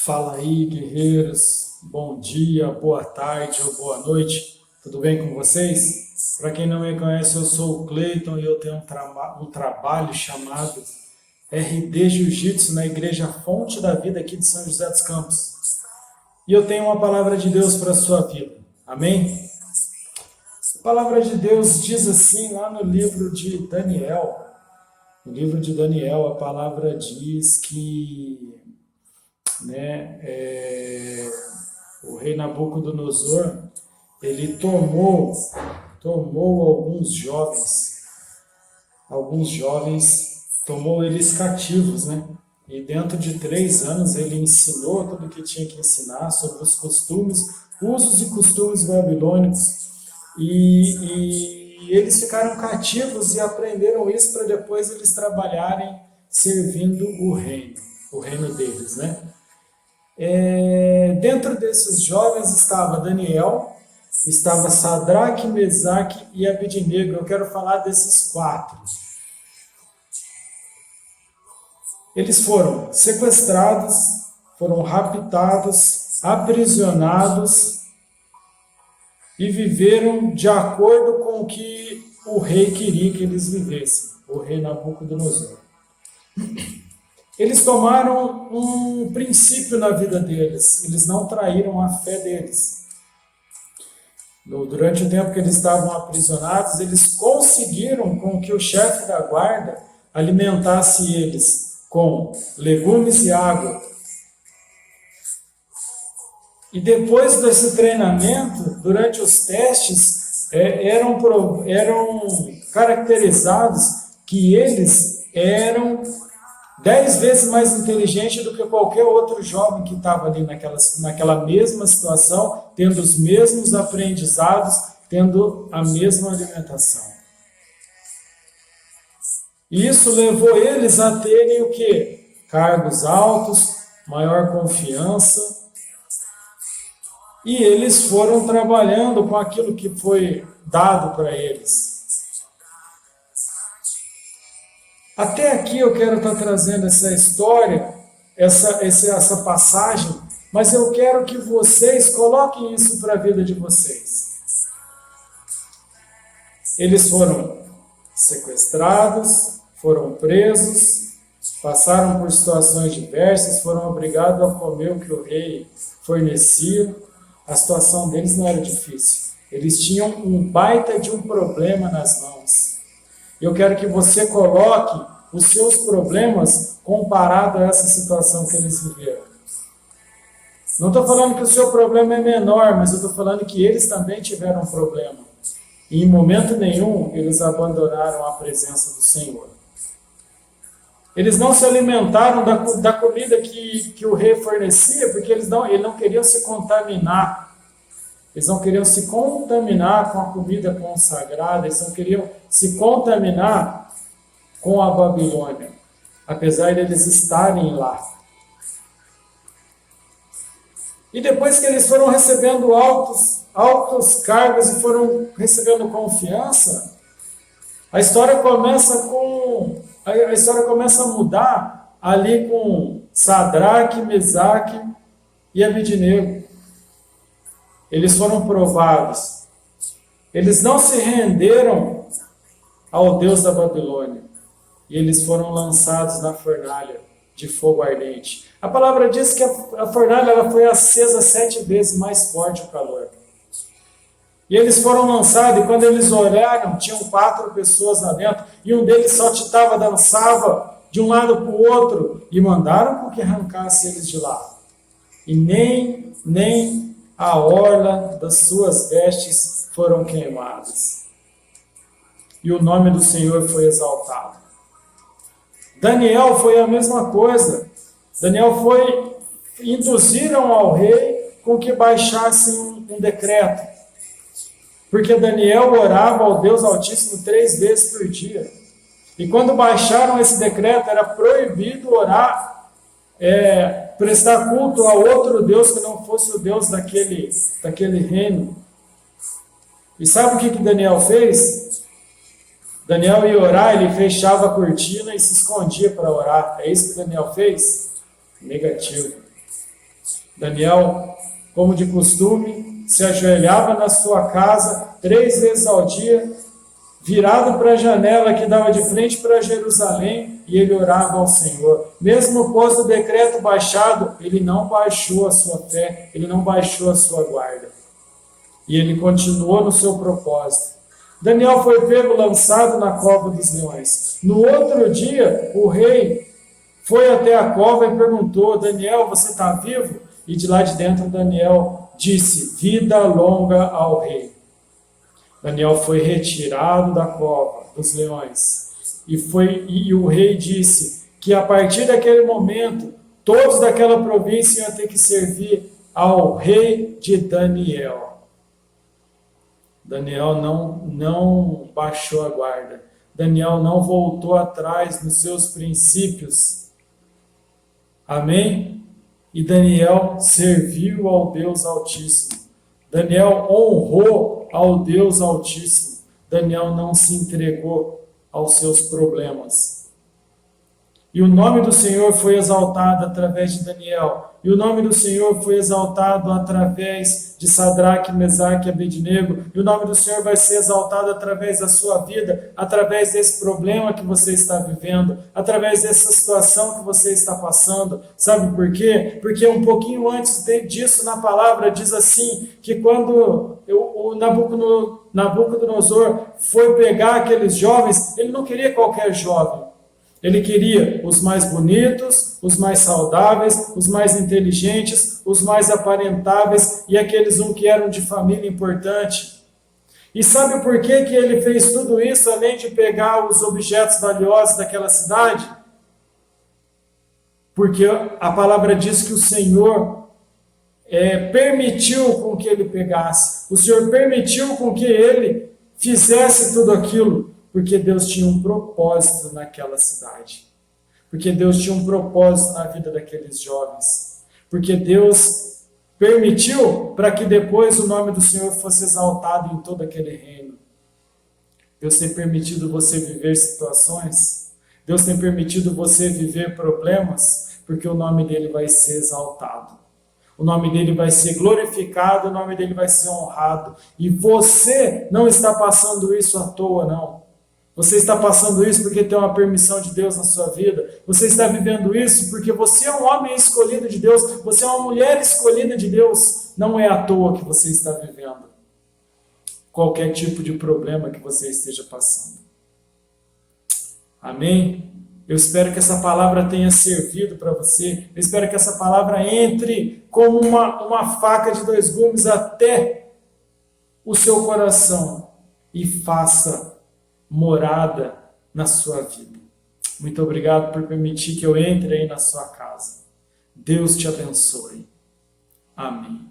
Fala aí, guerreiros. Bom dia, boa tarde ou boa noite. Tudo bem com vocês? Para quem não me conhece, eu sou o Cleiton e eu tenho um trabalho chamado RD Jiu-Jitsu na Igreja Fonte da Vida aqui de São José dos Campos. E eu tenho uma palavra de Deus para a sua vida. Amém? A palavra de Deus diz assim lá no livro de Daniel. No livro de Daniel, a palavra diz que o rei Nabucodonosor, ele tomou alguns jovens, tomou eles cativos, né? E dentro de 3 anos ele ensinou tudo o que tinha que ensinar sobre os costumes, usos e costumes babilônicos. E eles ficaram cativos e aprenderam isso para depois eles trabalharem servindo o reino deles, né? Dentro desses jovens estava Daniel, estava Sadraque, Mesaque e Abednego. Eu quero falar desses 4. Eles foram sequestrados, foram raptados, aprisionados e viveram de acordo com o que o rei queria que eles vivessem, o rei Nabucodonosor. Eles tomaram um princípio na vida deles, eles não traíram a fé deles. Durante o tempo que eles estavam aprisionados, eles conseguiram com que o chefe da guarda alimentasse eles com legumes e água. E depois desse treinamento, durante os testes, eram caracterizados que eles eram 10 vezes mais inteligente do que qualquer outro jovem que estava ali naquela mesma situação, tendo os mesmos aprendizados, tendo a mesma alimentação. E isso levou eles a terem o quê? Cargos altos, maior confiança. E eles foram trabalhando com aquilo que foi dado para eles. Até aqui eu quero estar trazendo essa história, essa passagem, mas eu quero que vocês coloquem isso para a vida de vocês. Eles foram sequestrados, foram presos, passaram por situações diversas, foram obrigados a comer o que o rei fornecia. A situação deles não era difícil. Eles tinham um baita de um problema nas mãos. Eu quero que você coloque os seus problemas comparado a essa situação que eles viveram. Não estou falando que o seu problema é menor, mas eu estou falando que eles também tiveram um problema. E em momento nenhum eles abandonaram a presença do Senhor. Eles não se alimentaram da comida que o rei fornecia, porque eles não queriam se contaminar. Eles não queriam se contaminar com a comida consagrada, eles não queriam se contaminar com a Babilônia, apesar de eles estarem lá. E depois que eles foram recebendo altos cargos e foram recebendo confiança, a história começa a mudar ali com Sadraque, Mesaque e Abednego. Eles foram provados. Eles não se renderam ao Deus da Babilônia. E eles foram lançados na fornalha de fogo ardente. A palavra diz que a fornalha ela foi acesa 7 vezes mais forte o calor. E eles foram lançados, e quando eles olharam, tinham 4 pessoas lá dentro, e um deles saltitava, dançava de um lado para o outro, e mandaram que arrancasse eles de lá. E nem a orla das suas vestes foram queimadas. E o nome do Senhor foi exaltado. Daniel foi a mesma coisa. Induziram ao rei com que baixassem um decreto. Porque Daniel orava ao Deus Altíssimo 3 vezes por dia. E quando baixaram esse decreto, era proibido orar, prestar culto a outro Deus que não fosse o Deus daquele reino. E sabe o que Daniel fez? Daniel ia orar, ele fechava a cortina e se escondia para orar. É isso que Daniel fez? Negativo. Daniel, como de costume, se ajoelhava na sua casa 3 vezes ao dia, virado para a janela que dava de frente para Jerusalém, e ele orava ao Senhor. Mesmo após o decreto baixado, ele não baixou a sua fé, ele não baixou a sua guarda. E ele continuou no seu propósito. Daniel foi pego, lançado na cova dos leões. No outro dia, o rei foi até a cova e perguntou: Daniel, você está vivo? E de lá de dentro, Daniel disse: vida longa ao rei. Daniel foi retirado da cova dos leões. E o rei disse que a partir daquele momento, todos daquela província iam ter que servir ao rei de Daniel. Daniel não baixou a guarda. Daniel não voltou atrás nos seus princípios. Amém? E Daniel serviu ao Deus Altíssimo. Daniel honrou ao Deus Altíssimo. Daniel não se entregou aos seus problemas. E o nome do Senhor foi exaltado através de Daniel. E o nome do Senhor foi exaltado através de Sadraque, Mesaque e Abednego. E o nome do Senhor vai ser exaltado através da sua vida, através desse problema que você está vivendo, através dessa situação que você está passando. Sabe por quê? Porque um pouquinho antes disso, na palavra, diz assim, que quando o Nabucodonosor foi pegar aqueles jovens, ele não queria qualquer jovem. Ele queria os mais bonitos, os mais saudáveis, os mais inteligentes, os mais aparentáveis e aqueles que eram de família importante. E sabe por que ele fez tudo isso, além de pegar os objetos valiosos daquela cidade? Porque a palavra diz que o Senhor permitiu com que ele pegasse. O Senhor permitiu com que ele fizesse tudo aquilo. Porque Deus tinha um propósito naquela cidade. Porque Deus tinha um propósito na vida daqueles jovens. Porque Deus permitiu para que depois o nome do Senhor fosse exaltado em todo aquele reino. Deus tem permitido você viver situações. Deus tem permitido você viver problemas, porque o nome dele vai ser exaltado. O nome dele vai ser glorificado, o nome dele vai ser honrado. E você não está passando isso à toa, não. Você está passando isso porque tem uma permissão de Deus na sua vida. Você está vivendo isso porque você é um homem escolhido de Deus. Você é uma mulher escolhida de Deus. Não é à toa que você está vivendo qualquer tipo de problema que você esteja passando. Amém? Eu espero que essa palavra tenha servido para você. Eu espero que essa palavra entre como uma faca de 2 gumes até o seu coração e faça morada na sua vida. Muito obrigado por permitir que eu entre aí na sua casa. Deus te abençoe. Amém.